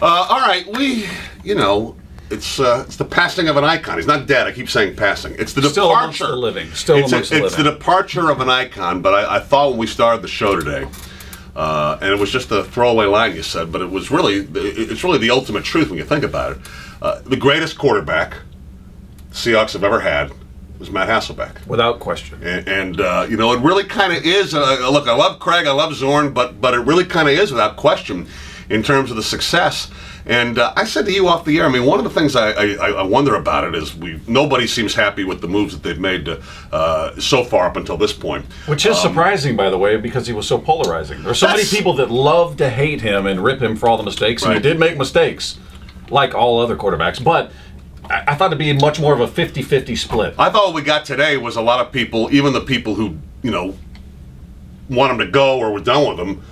All right, it's the passing of an icon. He's not dead. I keep saying passing. It's the Still departure. amongst the living. Still amongst the living. It's the departure of an icon. But I thought when we started the show today, and it was just a throwaway line you said, but it's really the ultimate truth when you think about it. The greatest quarterback the Seahawks have ever had was Matt Hasselbeck. Without question. And it really kind of is. Look, I love Craig, I love Zorn, but it really kind of is without question in terms of the success. And I said to you off the air, I mean, one of the things I wonder about it is nobody seems happy with the moves that they've made so far up until this point. Which is surprising, by the way, because he was so polarizing. There are so many people that love to hate him and rip him for all the mistakes, and he did make mistakes, like all other quarterbacks. But I thought it'd be much more of a 50-50 split. I thought what we got today was a lot of people, even the people who, want him to go or were done with him,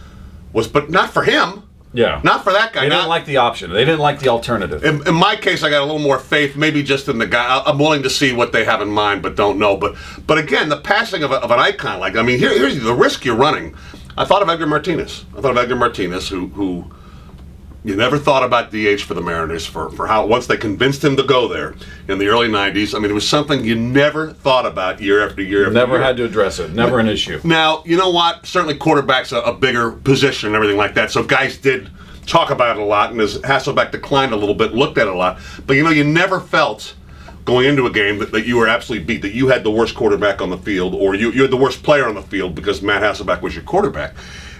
but not for him. Yeah. Not for that guy. They didn't like the option. They didn't like the alternative. In my case, I got a little more faith, maybe just in the guy. I'm willing to see what they have in mind, but don't know. But again, the passing of an icon, here's the risk you're running. I thought of Edgar Martinez. Who you never thought about DH for the Mariners for how once they convinced him to go there in the early 90s. I mean, it was something you never thought about year after year. Never had to address it. Never an issue. Now, you know what? Certainly quarterback's a bigger position and everything like that. So guys did talk about it a lot, and as Hasselbeck declined a little bit, looked at it a lot. But you never felt going into a game that you were absolutely beat, that you had the worst quarterback on the field, or you had the worst player on the field because Matt Hasselbeck was your quarterback.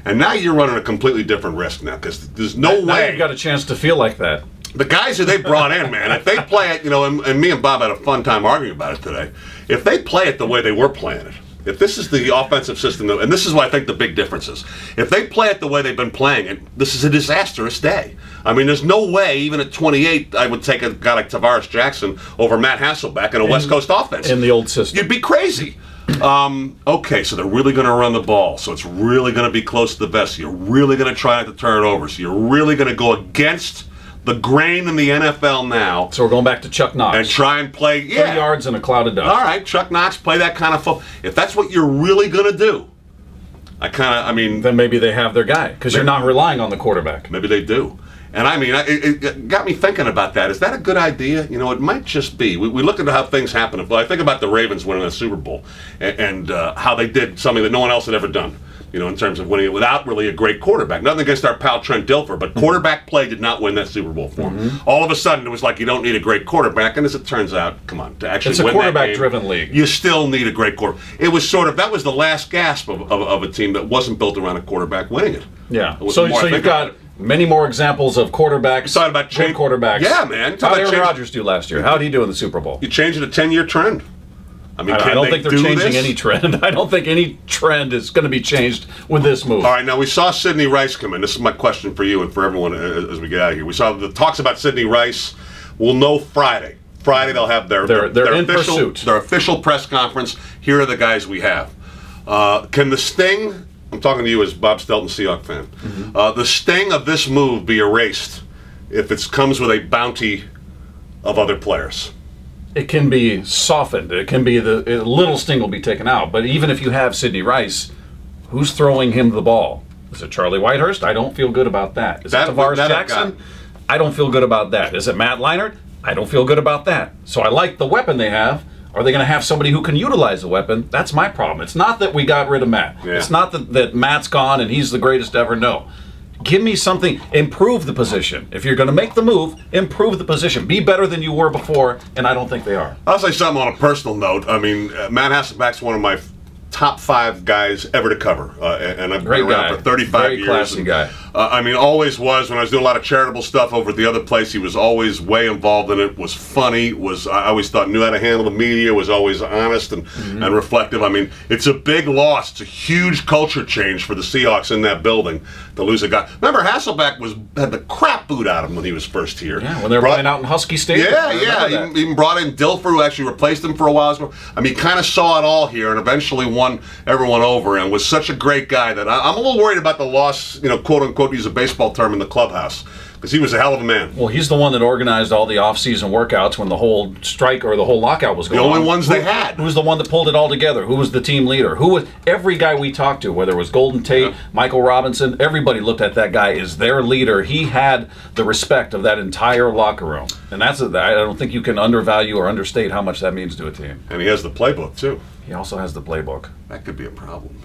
And now you're running a completely different risk now, because there's no way. Now you've got a chance to feel like that. The guys who they brought in, man, if they play it, and me and Bob had a fun time arguing about it today. If they play it the way they were playing it, if this is the offensive system, and this is what I think the big difference is, if they play it the way they've been playing it, this is a disastrous day. I mean, there's no way, even at 28, I would take a guy like Tavares Jackson over Matt Hasselbeck in a West Coast offense. In the old system. You'd be crazy. Okay, so they're really going to run the ball, so it's really going to be close to the vest. You're really going to try not to turn it over, so you're really going to go against the grain in the NFL now. So we're going back to Chuck Knox. And try and play, 3 yards in a cloud of dust. All right, Chuck Knox, play that kind of football. If that's what you're really going to do, then maybe they have their guy, because you're not relying on the quarterback. Maybe they do. And it got me thinking about that. Is that a good idea? It might just be. We look at how things happen. I think about the Ravens winning the Super Bowl and how they did something that no one else had ever done, in terms of winning it without really a great quarterback. Nothing against our pal Trent Dilfer, but quarterback play did not win that Super Bowl for him. All of a sudden, it was like you don't need a great quarterback. And as it turns out, come on, to actually win that game, it's a quarterback-driven league. You still need a great quarterback. It was that was the last gasp of a team that wasn't built around a quarterback winning it. Yeah. So you've got many more examples of quarterbacks. Talking about good quarterbacks. Yeah, man. How did Aaron Rodgers do last year? How did he do in the Super Bowl? You change it a 10-year trend. I don't think they're changing any trend. I don't think any trend is going to be changed with this move. All right, now we saw Sidney Rice come in. This is my question for you and for everyone as we get out of here. We saw the talks about Sidney Rice. We'll know Friday. Friday they'll have their official press conference. Here are the guys we have. Can the sting, I'm talking to you as Bob Stelton, Seahawks fan, the sting of this move be erased if it comes with a bounty of other players? It can be softened. It can be a little sting will be taken out. But even if you have Sidney Rice, who's throwing him the ball? Is it Charlie Whitehurst? I don't feel good about that. Is it Tavares Jackson? I don't feel good about that. Is it Matt Leinart? I don't feel good about that. So I like the weapon they have. Are they going to have somebody who can utilize the weapon? That's my problem. It's not that we got rid of Matt. Yeah. It's not that Matt's gone and he's the greatest ever. No. Give me something. Improve the position. If you're going to make the move, improve the position. Be better than you were before, and I don't think they are. I'll say something on a personal note. Matt Hasselbeck's one of my top 5 guys ever to cover, and I've been around for 35 years. Very classy guy. Always was. When I was doing a lot of charitable stuff over at the other place, he was always way involved in it, was funny, I always thought knew how to handle the media, was always honest and reflective. It's a big loss. It's a huge culture change for the Seahawks in that building to lose a guy. Remember, Hasselbeck had the crap boot out of him when he was first here. Yeah, when they were playing out in Husky Stadium. Yeah. Even brought in Dilfer, who actually replaced him for a while. He kind of saw it all here and eventually won everyone over and was such a great guy that I'm a little worried about the loss, quote unquote, use a baseball term, in the clubhouse. because he was a hell of a man. Well, he's the one that organized all the off-season workouts when the whole strike or the whole lockout was going on. The only ones they had. Who was the one that pulled it all together? Who was the team leader? Who was every guy we talked to, whether it was Golden Tate, Michael Robinson, everybody looked at that guy as their leader. He had the respect of that entire locker room. And I don't think you can undervalue or understate how much that means to a team. And he has the playbook, too. He also has the playbook. That could be a problem.